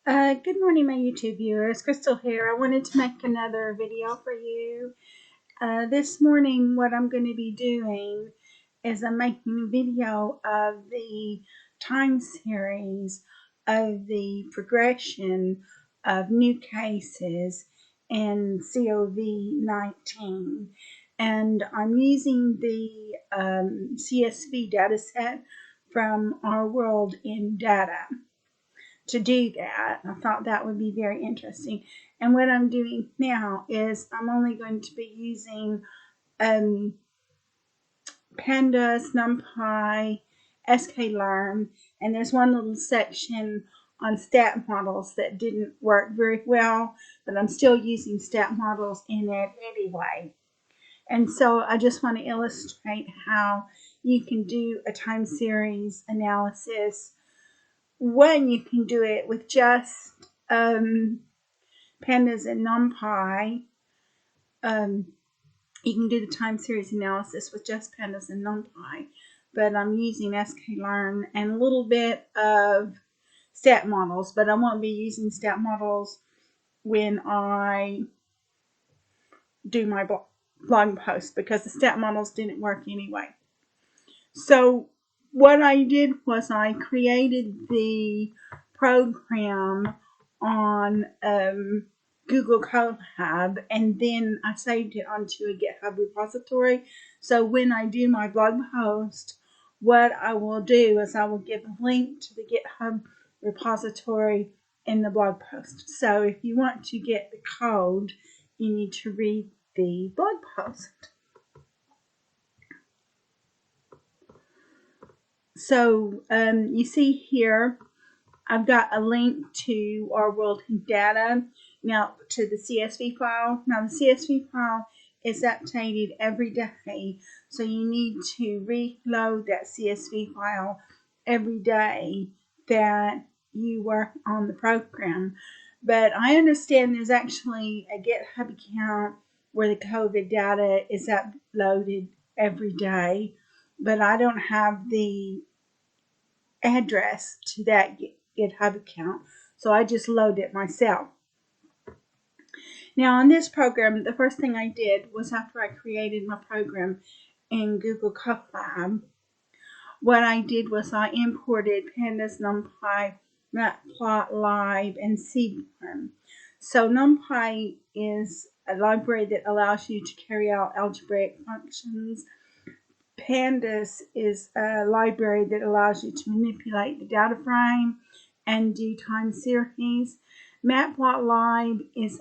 Good morning, my YouTube viewers. Crystal here. I wanted to make another video for you. This morning, what I'm going to be doing is I'm making a video of the time series of the progression of new cases in COV19. And I'm using the CSV dataset from Our World in Data to do that. I thought that would be very interesting. And what I'm doing now is I'm only going to be using pandas, numpy, sklearn, and there's one little section on stat models that didn't work very well, but I'm still using stat models in it anyway. And so I just want to illustrate how you can do a time series analysis. One, you can do it with just pandas and numpy. You can do the time series analysis with just pandas and numpy, but I'm using sklearn and a little bit of stat models, but I won't be using stat models when I do my blog post because the stat models didn't work anyway. So what I did was I created the program on Google Colab, and then I saved it onto a GitHub repository. So when I do my blog post, what I will do is I will give a link to the GitHub repository in the blog post. So if you want to get the code, you need to read the blog post. So you see here, I've got a link to Our World in Data, now to the CSV file. Now the CSV file is updated every day, so you need to reload that CSV file every day that you work on the program. But I understand there's actually a GitHub account where the COVID data is uploaded every day, but I don't have the address to that GitHub account, so I just load it myself. Now on this program, the first thing I did was after I created my program in Google Colab, what I did was I imported pandas, numpy, matplotlib, and sklearn. So numpy is a library that allows you to carry out algebraic functions. Pandas is a library that allows you to manipulate the data frame and do time series. Matplotlib is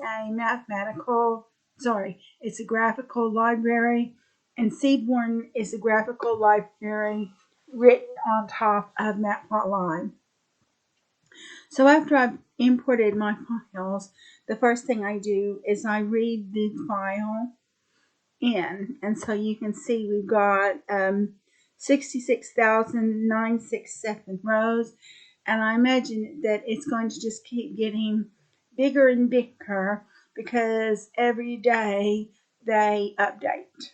it's a graphical library, and sklearn is a graphical library written on top of Matplotlib. So after I've imported my files, the first thing I do is I read the file in, and so you can see we've got 66,967 rows, and I imagine that it's going to just keep getting bigger and bigger because every day they update,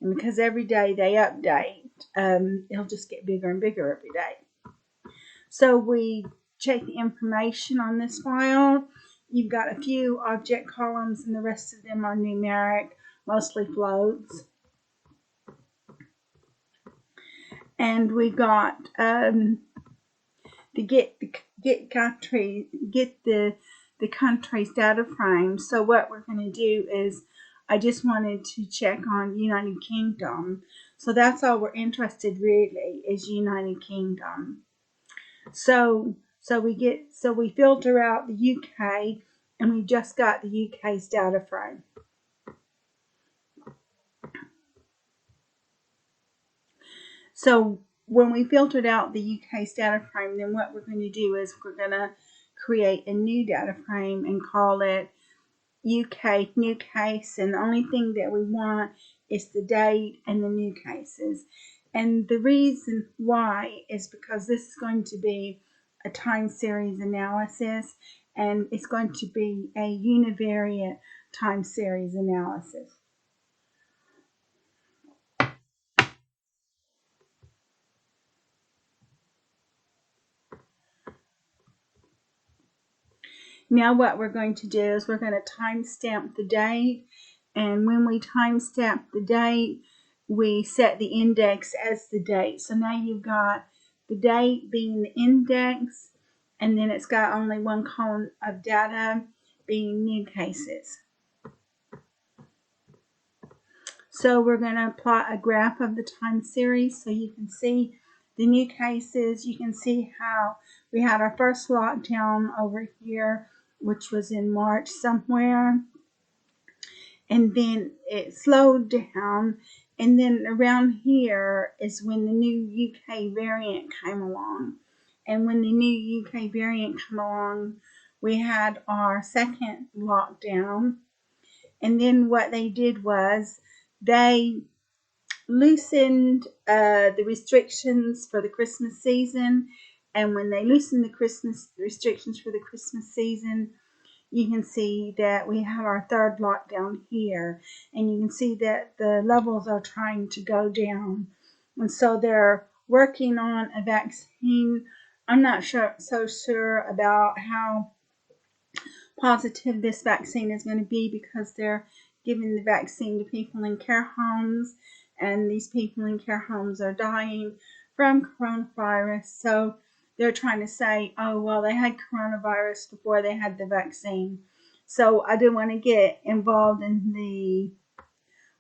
and because every day they update, it'll just get bigger and bigger every day. So we check the information on this file. You've got a few object columns, and the rest of them are numeric, mostly floats. And we got the country's data frame. So what we're going to do is I just wanted to check on United Kingdom. So that's all we're interested really is United Kingdom. So we filter out the UK, and we just got the UK's data frame. So when we filtered out the UK's data frame, then what we're going to do is we're going to create a new data frame and call it UK new case, and the only thing that we want is the date and the new cases. And the reason why is because this is going to be a time series analysis, and it's going to be a univariate time series analysis. Now what we're going to do is we're going to timestamp the date, and when we timestamp the date, we set the index as the date. So now you've got the date being the index, and then it's got only one column of data being new cases. So we're going to plot a graph of the time series so you can see the new cases. You can see how we had our first lockdown over here, which was in March somewhere, and then it slowed down, and then around here is when the new UK variant came along. And when the new UK variant came along, we had our second lockdown, and then what they did was they loosened the restrictions for the Christmas season. And when they loosened the Christmas restrictions for the Christmas season, you can see that we have our third lockdown here, and you can see that the levels are trying to go down. And so they're working on a vaccine. I'm not so sure about how positive this vaccine is going to be, because they're giving the vaccine to people in care homes, and these people in care homes are dying from coronavirus. So they're trying to say, oh, well, they had coronavirus before they had the vaccine. So I don't want to get involved in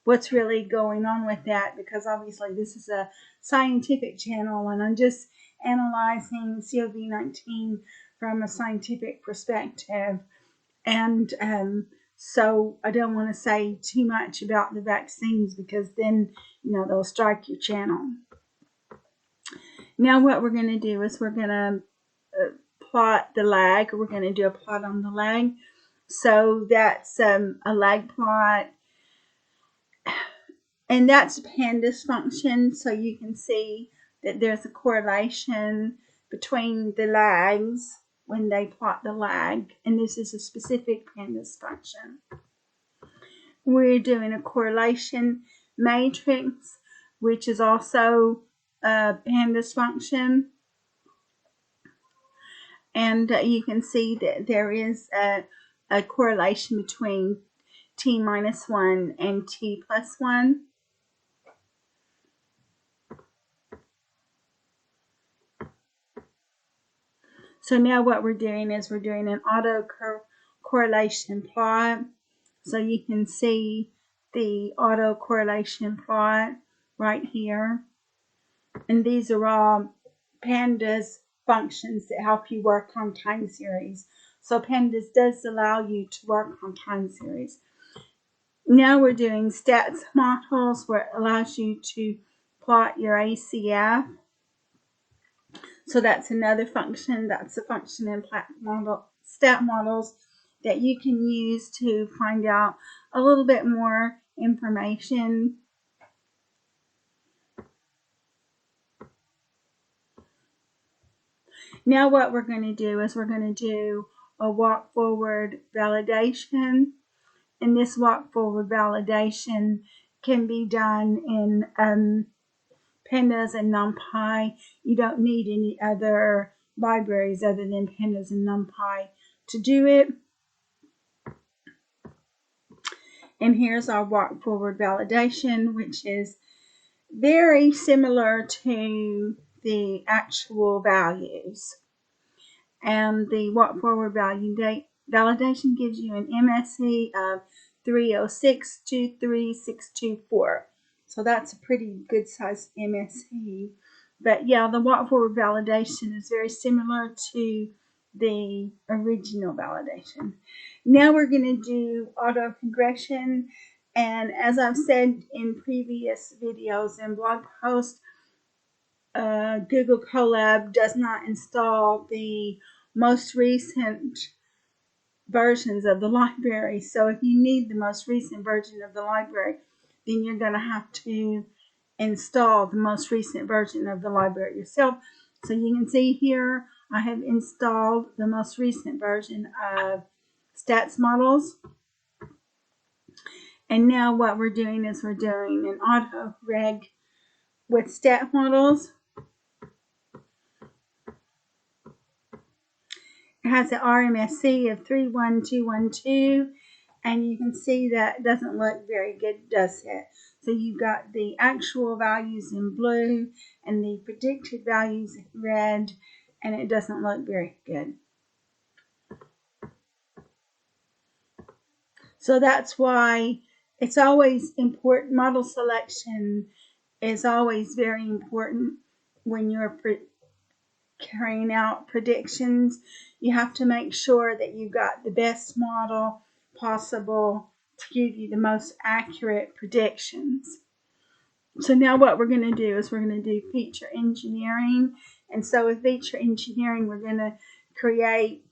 what's really going on with that, because obviously this is a scientific channel, and I'm just analyzing COV19 from a scientific perspective. And so I don't want to say too much about the vaccines, because then, they'll strike your channel. Now what we're going to do is we're going to plot the lag. We're going to do a plot on the lag. So that's a lag plot, and that's a pandas function. So you can see that there's a correlation between the lags when they plot the lag, and this is a specific pandas function. We're doing a correlation matrix, which is also a pandas function, and you can see that there is a correlation between t minus 1 and t plus 1. So now what we're doing is we're doing an auto correlation plot. So you can see the auto correlation plot right here. And these are all pandas functions that help you work on time series. So pandas does allow you to work on time series. Now we're doing stats models, where it allows you to plot your ACF. So that's another function. That's a function in stat models that you can use to find out a little bit more information. Now what we're going to do is we're going to do a walk forward validation. And this walk forward validation can be done in pandas and numpy. You don't need any other libraries other than pandas and numpy to do it. And here's our walk forward validation, which is very similar to the actual values. And the walk forward validation gives you an MSE of 306.23624. So that's a pretty good size MSE. But yeah, the walk forward validation is very similar to the original validation. Now we're going to do auto regression. And as I've said in previous videos and blog posts, Google Colab does not install the most recent versions of the library. So if you need the most recent version of the library, then you're going to have to install the most recent version of the library yourself. So you can see here I have installed the most recent version of stats models. And now what we're doing is we're doing an auto reg with stat models. It has an RMSE of 31212, and you can see that it doesn't look very good, does it? So you've got the actual values in blue and the predicted values in red, and it doesn't look very good. So that's why it's always important. Model selection is always very important when you're carrying out predictions. You have to make sure that you've got the best model possible to give you the most accurate predictions. So now what we're going to do is we're going to do feature engineering. And so with feature engineering, we're going to create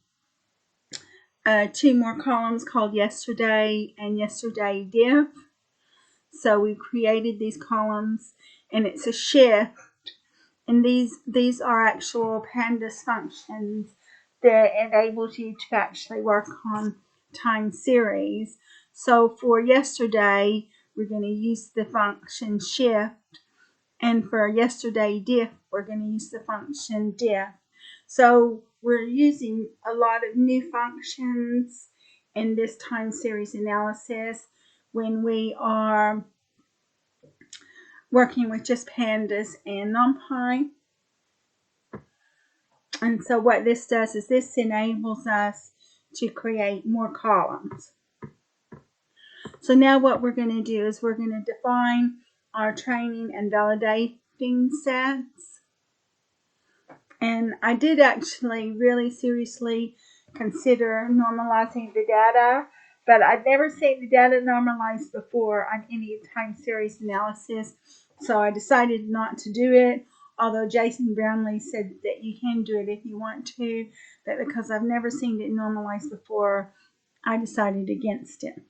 2 more columns called yesterday and yesterday diff. So we've created these columns, and it's a shift. And these are actual pandas functions that enables you to actually work on time series. So for yesterday, we're going to use the function shift. And for yesterday diff, we're going to use the function diff. So we're using a lot of new functions in this time series analysis when we are working with just pandas and numpy. And so what this does is this enables us to create more columns. So now what we're going to do is we're going to define our training and validating sets. And I did actually really seriously consider normalizing the data, but I'd never seen the data normalized before on any time series analysis, so I decided not to do it, although Jason Brownlee said that you can do it if you want to, but because I've never seen it normalized before, I decided against it.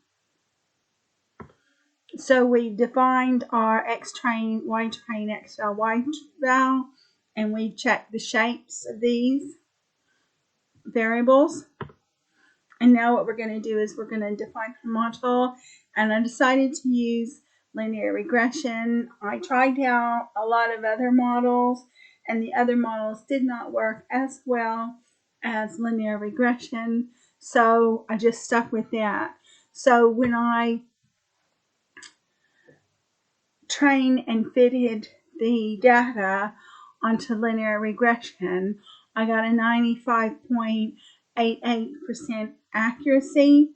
So we've defined our X train, Y train, X val, Y val, and we've checked the shapes of these variables. And now what we're going to do is we're going to define a model, and I decided to use linear regression. I tried out a lot of other models, and the other models did not work as well as linear regression, so I just stuck with that. So when I trained and fitted the data onto linear regression, I got a 95.88% accuracy,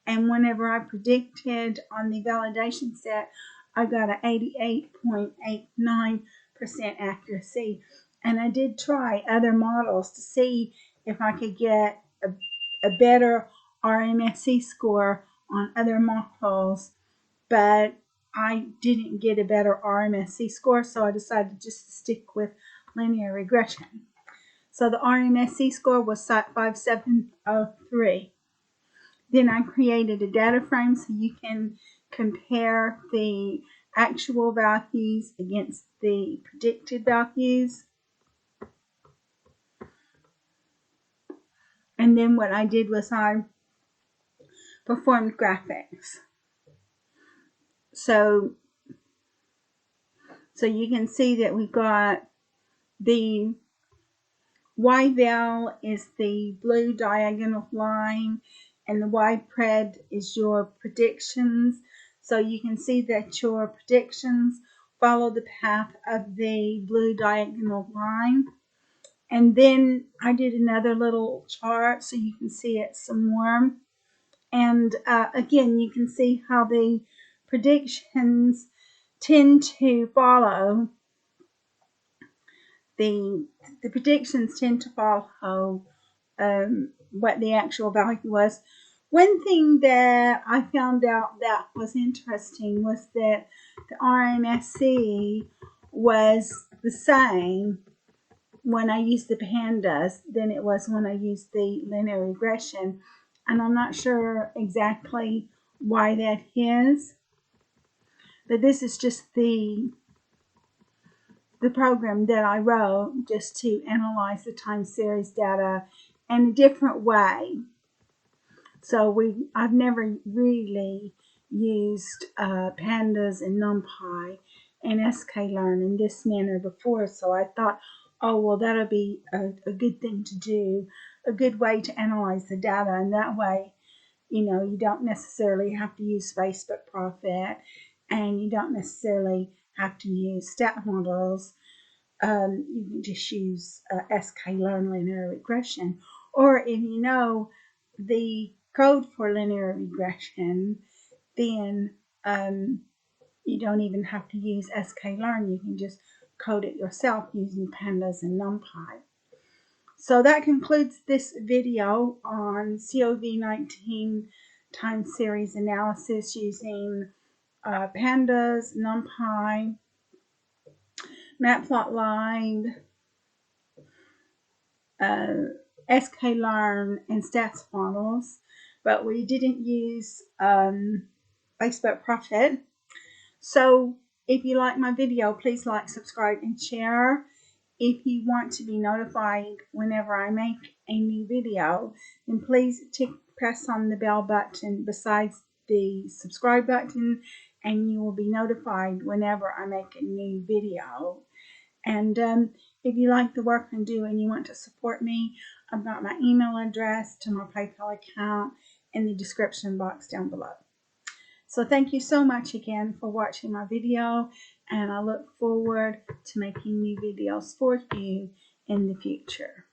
and whenever I predicted on the validation set, I got an 88.89% accuracy. And I did try other models to see if I could get a better RMSE score on other models, but I didn't get a better RMSE score, so I decided just to stick with linear regression. So the RMSE score was 5703. Then I created a data frame so you can compare the actual values against the predicted values. And then what I did was I performed graphics. So you can see that we've got the Y val is the blue diagonal line, and the Y pred is your predictions. So you can see that your predictions follow the path of the blue diagonal line. And then I did another little chart so you can see it some more. And again, you can see how the predictions tend to follow the predictions tend to follow what the actual value was. One thing that I found out that was interesting was that the RMSE was the same when I used the pandas than it was when I used the linear regression, and I'm not sure exactly why that is, but this is just the program that I wrote just to analyze the time series data in a different way. So I've never really used pandas and numpy and sklearn in this manner before, so I thought, Oh, well, that'll be a good thing to do, a good way to analyze the data. And that way, you don't necessarily have to use Facebook Profit, and you don't necessarily have to use stat models. You can just use sklearn linear regression. Or if you know the code for linear regression, then you don't even have to use sklearn. You can just code it yourself using pandas and numpy. So that concludes this video on COV19 time series analysis using pandas, numpy, matplotlib, sklearn, and stats models, but we didn't use Facebook Profit. So if you like my video, please like, subscribe, and share. If you want to be notified whenever I make a new video, then please press on the bell button besides the subscribe button, and you will be notified whenever I make a new video. And if you like the work I do and you want to support me, I've got my email address to my PayPal account in the description box down below. So thank you so much again for watching my video, and I look forward to making new videos for you in the future.